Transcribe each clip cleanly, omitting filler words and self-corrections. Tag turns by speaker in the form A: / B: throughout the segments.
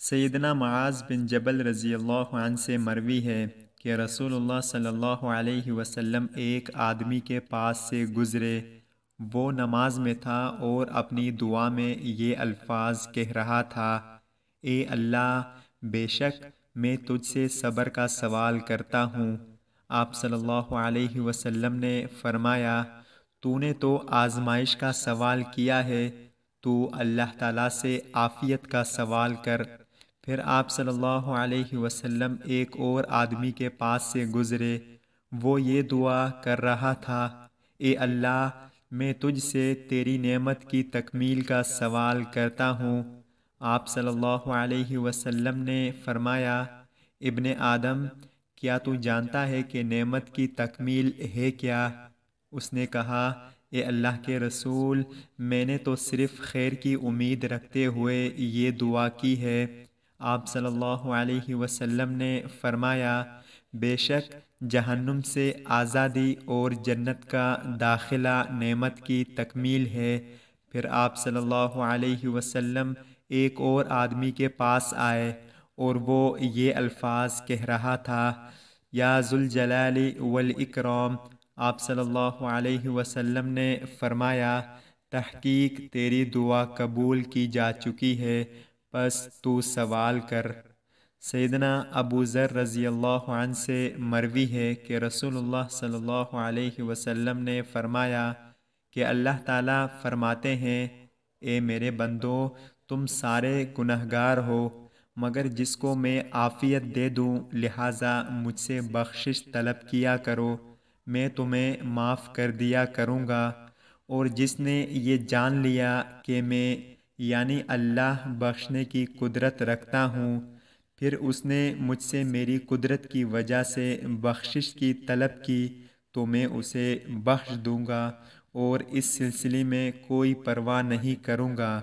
A: سیدنا معاذ بن جبل رضی اللہ عنہ سے مروی ہے کہ رسول اللہ صلی اللہ علیہ وسلم ایک آدمی کے پاس سے گزرے۔ وہ نماز میں تھا اور اپنی دعا میں یہ الفاظ کہہ رہا تھا: اے اللہ، بے شک میں تجھ سے صبر کا سوال کرتا ہوں۔ آپ صلی اللہ علیہ وسلم نے فرمایا: تو نے تو آزمائش کا سوال کیا ہے، تو اللہ تعالیٰ سے عافیت کا سوال کر۔ پھر آپ صلی اللہ علیہ وسلم ایک اور آدمی کے پاس سے گزرے۔ وہ یہ دعا کر رہا تھا: اے اللہ، میں تجھ سے تیری نعمت کی تکمیل کا سوال کرتا ہوں۔ آپ صلی اللہ علیہ وسلم نے فرمایا: ابن آدم، کیا تو جانتا ہے کہ نعمت کی تکمیل ہے کیا؟ اس نے کہا: اے اللہ کے رسول، میں نے تو صرف خیر کی امید رکھتے ہوئے یہ دعا کی ہے۔ آپ صلی اللہ علیہ وسلم نے فرمایا: بے شک جہنم سے آزادی اور جنت کا داخلہ نعمت کی تکمیل ہے۔ پھر آپ صلی اللہ علیہ وسلم ایک اور آدمی کے پاس آئے اور وہ یہ الفاظ کہہ رہا تھا: یا ذوالجلال والاکرام۔ آپ صلی اللہ علیہ وسلم نے فرمایا: تحقیق تیری دعا قبول کی جا چکی ہے، پس تو سوال کر۔ سیدنا ابو ذر رضی اللہ عنہ سے مروی ہے کہ رسول اللہ صلی اللہ علیہ وسلم نے فرمایا کہ اللہ تعالیٰ فرماتے ہیں: اے میرے بندو، تم سارے گنہگار ہو، مگر جس کو میں عافیت دے دوں، لہٰذا مجھ سے بخشش طلب کیا کرو، میں تمہیں معاف کر دیا کروں گا۔ اور جس نے یہ جان لیا کہ میں یعنی اللہ بخشنے کی قدرت رکھتا ہوں، پھر اس نے مجھ سے میری قدرت کی وجہ سے بخشش کی طلب کی، تو میں اسے بخش دوں گا اور اس سلسلے میں کوئی پرواہ نہیں کروں گا۔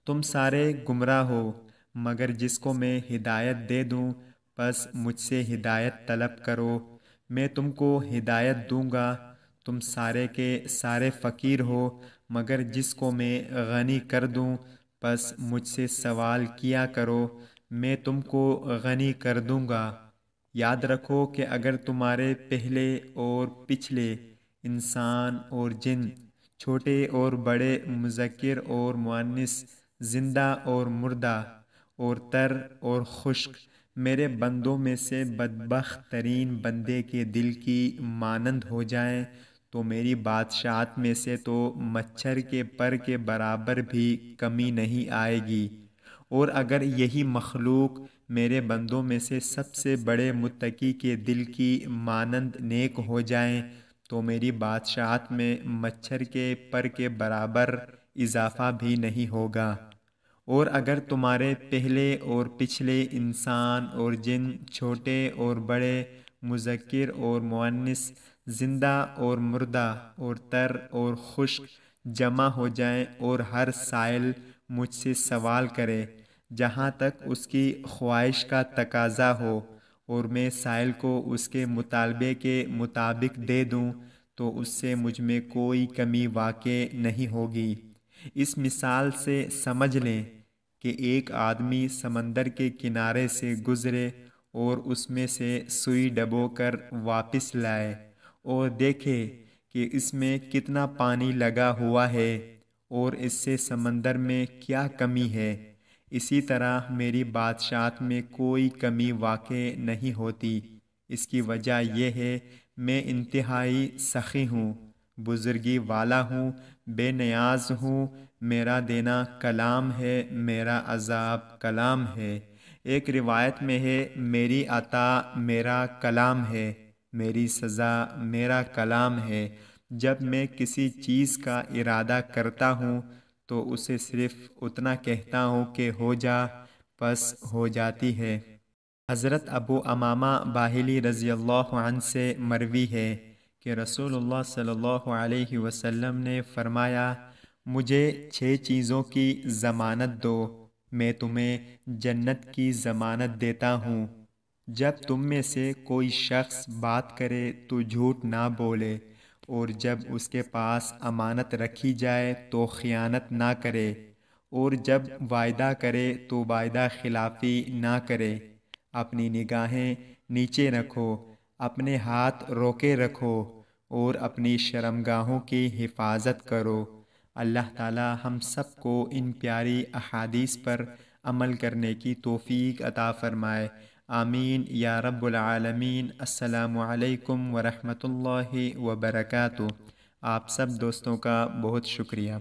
A: تم سارے گمراہ ہو، مگر جس کو میں ہدایت دے دوں، پس مجھ سے ہدایت طلب کرو، میں تم کو ہدایت دوں گا۔ تم سارے کے سارے فقیر ہو، مگر جس کو میں غنی کر دوں، پس مجھ سے سوال کیا کرو، میں تم کو غنی کر دوں گا۔ یاد رکھو کہ اگر تمہارے پہلے اور پچھلے، انسان اور جن، چھوٹے اور بڑے، مذکر اور مؤنث، زندہ اور مردہ، اور تر اور خشک، میرے بندوں میں سے بدبخت ترین بندے کے دل کی مانند ہو جائیں، تو میری بادشاہت میں سے تو مچھر کے پر کے برابر بھی کمی نہیں آئے گی۔ اور اگر یہی مخلوق میرے بندوں میں سے سب سے بڑے متقی کے دل کی مانند نیک ہو جائیں، تو میری بادشاہت میں مچھر کے پر کے برابر اضافہ بھی نہیں ہوگا۔ اور اگر تمہارے پہلے اور پچھلے، انسان اور جن، چھوٹے اور بڑے، مذکر اور مؤنث، زندہ اور مردہ، اور تر اور خشک جمع ہو جائیں اور ہر سائل مجھ سے سوال کرے جہاں تک اس کی خواہش کا تقاضا ہو، اور میں سائل کو اس کے مطالبے کے مطابق دے دوں، تو اس سے مجھ میں کوئی کمی واقع نہیں ہوگی۔ اس مثال سے سمجھ لیں کہ ایک آدمی سمندر کے کنارے سے گزرے اور اس میں سے سوئی ڈبو کر واپس لائے اور دیکھے کہ اس میں کتنا پانی لگا ہوا ہے اور اس سے سمندر میں کیا کمی ہے۔ اسی طرح میری بادشاہت میں کوئی کمی واقع نہیں ہوتی۔ اس کی وجہ یہ ہے، میں انتہائی سخی ہوں، بزرگی والا ہوں، بے نیاز ہوں، میرا دینا کلام ہے، میرا عذاب کلام ہے۔ ایک روایت میں ہے: میری عطا میرا کلام ہے، میری سزا میرا کلام ہے۔ جب میں کسی چیز کا ارادہ کرتا ہوں تو اسے صرف اتنا کہتا ہوں کہ ہو جا، پس ہو جاتی ہے۔ حضرت ابو امامہ باہلی رضی اللہ عنہ سے مروی ہے کہ رسول اللہ صلی اللہ علیہ وسلم نے فرمایا: مجھے 6 چیزوں کی ضمانت دو، میں تمہیں جنت کی ضمانت دیتا ہوں۔ جب تم میں سے کوئی شخص بات کرے تو جھوٹ نہ بولے، اور جب اس کے پاس امانت رکھی جائے تو خیانت نہ کرے، اور جب وعدہ کرے تو وعدہ خلافی نہ کرے، اپنی نگاہیں نیچے رکھو، اپنے ہاتھ روکے رکھو اور اپنی شرمگاہوں کی حفاظت کرو۔ اللہ تعالی ہم سب کو ان پیاری احادیث پر عمل کرنے کی توفیق عطا فرمائے، آمین یا رب العالمین۔ السلام علیکم ورحمۃ اللہ وبرکاتہ۔ آپ سب دوستوں کا بہت شکریہ۔